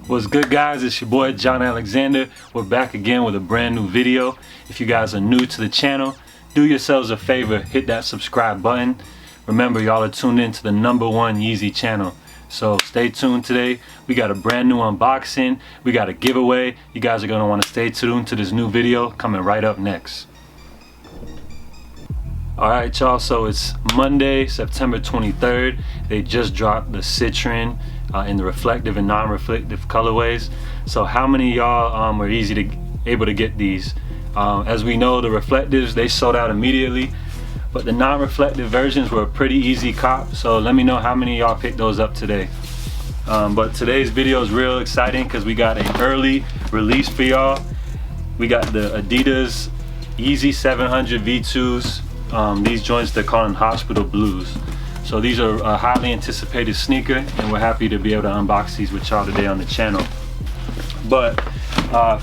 What's good, guys? It's your boy John Alexander. We're back again with a brand new video. If you guys are new to the channel, do yourselves a favor, hit that subscribe button. Remember, y'all are tuned in to the #1 Yeezy channel. So stay tuned today. We got a brand new unboxing. We got a giveaway. You guys are gonna want to stay tuned to this new video coming right up next. Alright y'all, so it's Monday, September 23rd. They just dropped the Citron in the reflective and non-reflective colorways. So how many of y'all were able to get these? As we know, the reflectives, they sold out immediately, but the non-reflective versions were a pretty easy cop. So let me know how many of y'all picked those up today. But today's video is real exciting because we got an early release for y'all. We got the Adidas Yeezy 700 V2s. These joints, they're calling Hospital Blues. So these are a highly anticipated sneaker, and we're happy to be able to unbox these with y'all today on the channel. But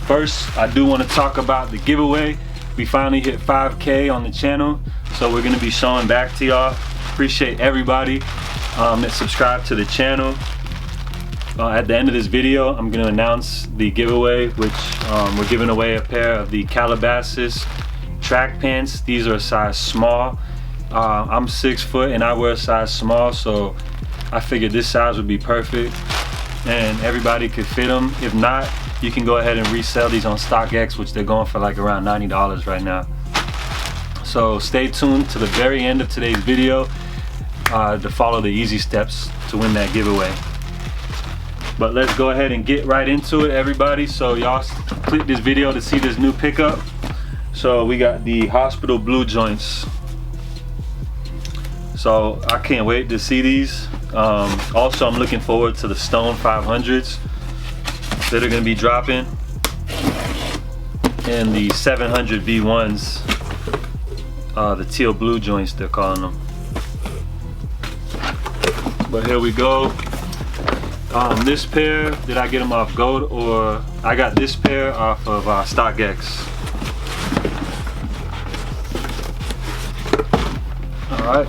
first, I do want to talk about the giveaway. We finally hit 5K on the channel, so we're going to be showing back to y'all. Appreciate everybody that subscribed to the channel. At the end of this video, I'm going to announce the giveaway, which we're giving away a pair of the Calabasas track pants. These are a size small. I'm 6 foot and I wear a size small, so I figured this size would be perfect and everybody could fit them. If not, you can go ahead and resell these on StockX, which they're going for like around $90 right now. So stay tuned to the very end of today's video to follow the easy steps to win that giveaway. But let's go ahead and get right into it, everybody. So y'all click this video to see this new pickup. So we got the Hospital Blue joints. So I can't wait to see these. Also, I'm looking forward to the Stone 500s that are going to be dropping, and the 700 V1s, the teal blue joints they're calling them. But here we go. This pair, did I get them off Gold, or I got this pair off of StockX. All right.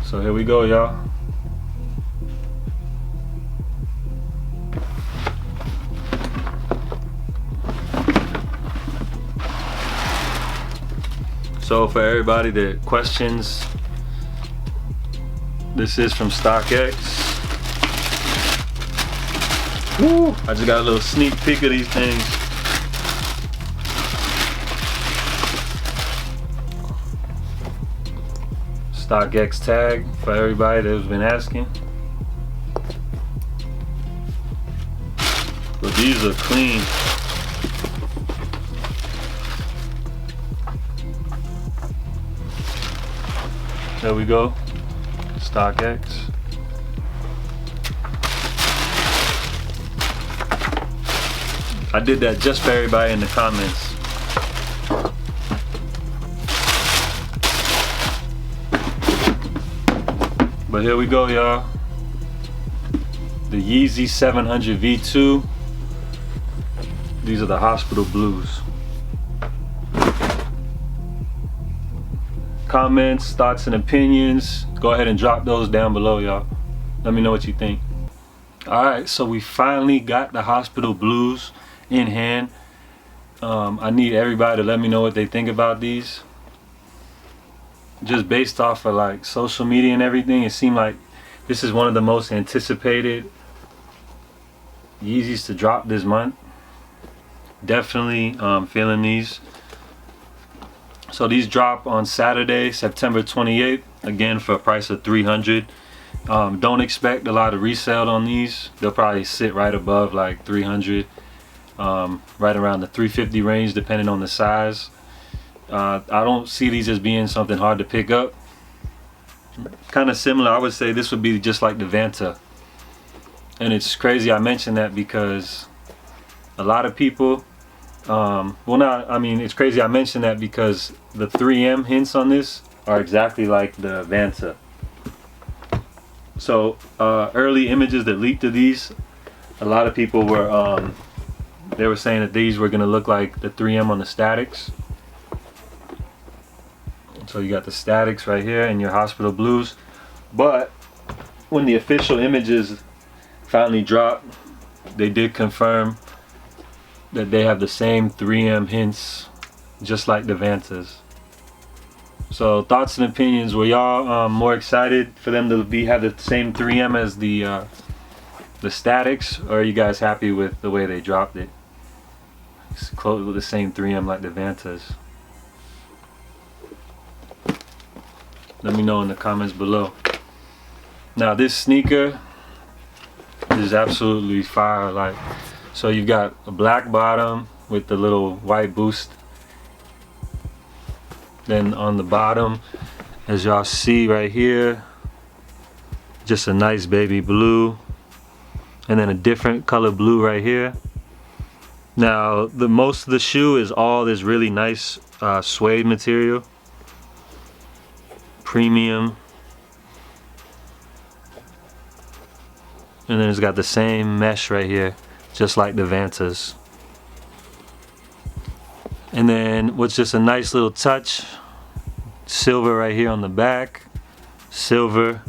So here we go, y'all. So for everybody that questions, this is from StockX. Woo! I just got a little sneak peek of these things. StockX tag for everybody that's been asking. But these are clean. There we go. StockX. I did that just for everybody in the comments. But here we go, y'all. The Yeezy 700 V2. These are the Hospital Blues. Comments, thoughts, and opinions, go ahead and drop those down below, y'all. Let me know what you think. Alright, so we finally got the Hospital Blues in hand. I need everybody to let me know what they think about these. Just based off of like social media and everything, it seemed like this is one of the most anticipated Yeezys to drop this month. Definitely feeling these. So these drop on Saturday, September 28th, again for a price of $300. Don't expect a lot of resale on these. They'll probably sit right above like $300, right around the $350 range depending on the size. I don't see these as being something hard to pick up. Kind of similar, I would say this would be just like the Vanta. And it's crazy I mentioned that because a lot of people, it's crazy I mentioned that because the 3M hints on this are exactly like the Vanta. So early images that leaked of these, a lot of people were, they were saying that these were going to look like the 3M on the Statics. So you got the Statics right here and your Hospital Blues. But when the official images finally dropped. They did confirm that they have the same 3M hints, just like the Vantas. So thoughts and opinions, were y'all more excited for them to have the same 3M as the Statics, or are you guys happy with the way they dropped it? It's close with the same 3M like the Vantas. Let me know in the comments below. Now this sneaker is absolutely fire. Like, so you've got a black bottom with the little white boost. Then on the bottom, as y'all see right here, just a nice baby blue, and then a different color blue right here. Now the most of the shoe is all this really nice suede material, premium, and then it's got the same mesh right here, just like the Vantas. And then what's just a nice little touch, silver right here on the back, silver,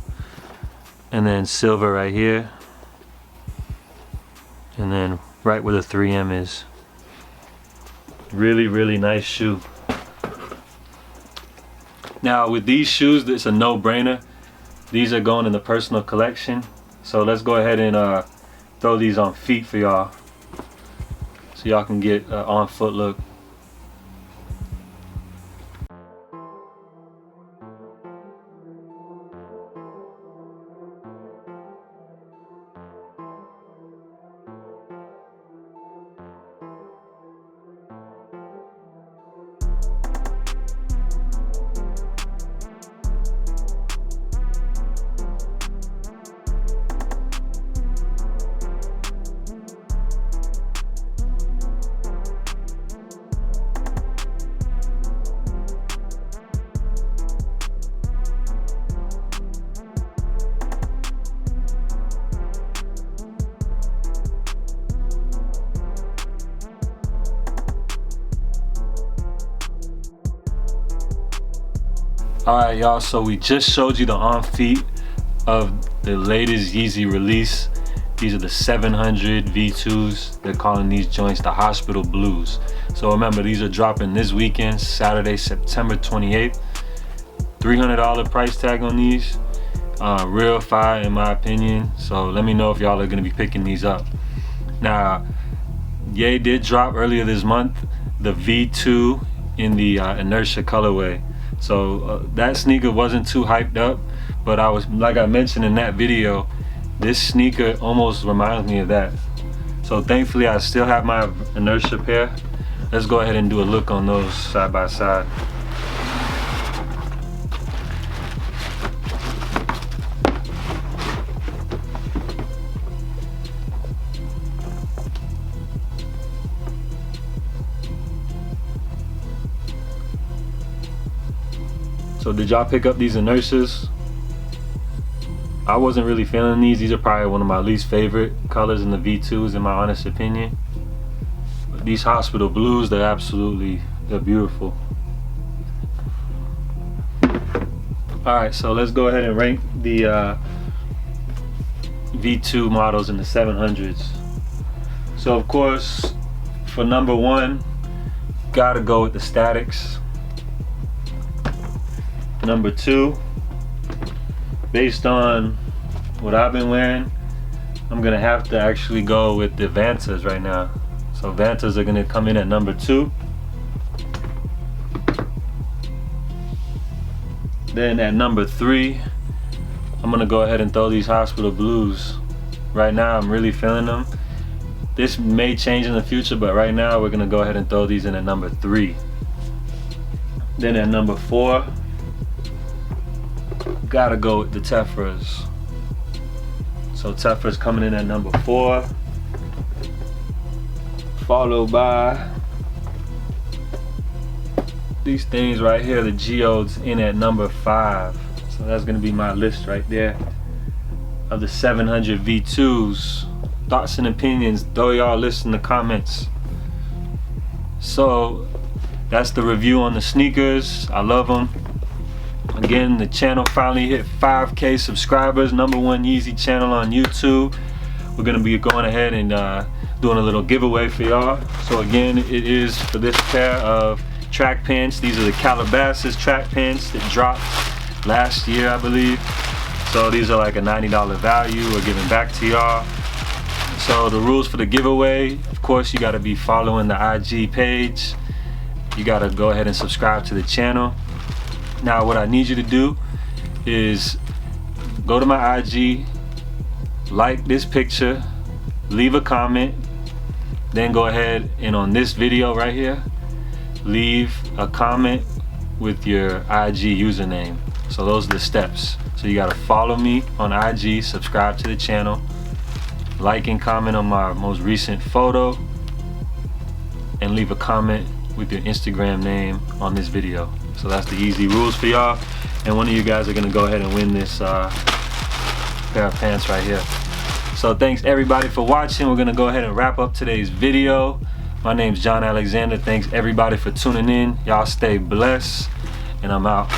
and then silver right here, and then right where the 3M is. Really, really nice shoe. Now with these shoes, it's a no-brainer. These are going in the personal collection. So let's go ahead and throw these on feet for y'all, so y'all can get an on foot look. Alright y'all, so we just showed you the on feet of the latest Yeezy release. These are the 700 V2s. They're calling these joints the Hospital Blues. So remember, these are dropping this weekend, Saturday, September 28th. $300 price tag on these. Real fire in my opinion. So let me know if y'all are gonna be picking these up. Now, Ye did drop earlier this month the V2 in the Inertia colorway. So that sneaker wasn't too hyped up, but like I mentioned in that video, this sneaker almost reminds me of that. So thankfully I still have my Inertia pair. Let's go ahead and do a look on those side by side. So did y'all pick up these Inertias? I wasn't really feeling these. These are probably one of my least favorite colors in the V2s in my honest opinion. But these Hospital Blues, they're beautiful. Alright, so let's go ahead and rank the V2 models in the 700s. So of course, for number one, gotta go with the Statics. Number two, based on what I've been wearing, I'm gonna have to actually go with the Vantas right now. So Vantas are gonna come in at number two. Then at number three, I'm gonna go ahead and throw these Hospital Blues. Right now I'm really feeling them. This may change in the future, but right now we're gonna go ahead and throw these in at number three. Then at number four, gotta go with the Tefras. So Tefras coming in at number four, followed by these things right here, the Geodes, in at number five. So that's gonna be my list right there of the 700 V2s. Thoughts and opinions, throw y'all list in the comments. So that's the review on the sneakers. I love them. Again, the channel finally hit 5K subscribers, #1 Yeezy channel on YouTube. we're gonna be going ahead and doing a little giveaway for y'all. So again, it is for this pair of track pants. These are the Calabasas track pants that dropped last year, I believe. So these are like a $90 value we're giving back to y'all. So the rules for the giveaway, of course, you gotta be following the IG page. You gotta go ahead and subscribe to the channel. Now what I need you to do is go to my IG, like this picture, leave a comment, then go ahead and on this video right here, leave a comment with your IG username. So those are the steps. So you gotta follow me on IG, subscribe to the channel, like and comment on my most recent photo, and leave a comment with your Instagram name on this video. So that's the easy rules for y'all. And one of you guys are gonna go ahead and win this pair of pants right here. So thanks everybody for watching. We're gonna go ahead and wrap up today's video. My name's John Alexander. Thanks everybody for tuning in. Y'all stay blessed, and I'm out.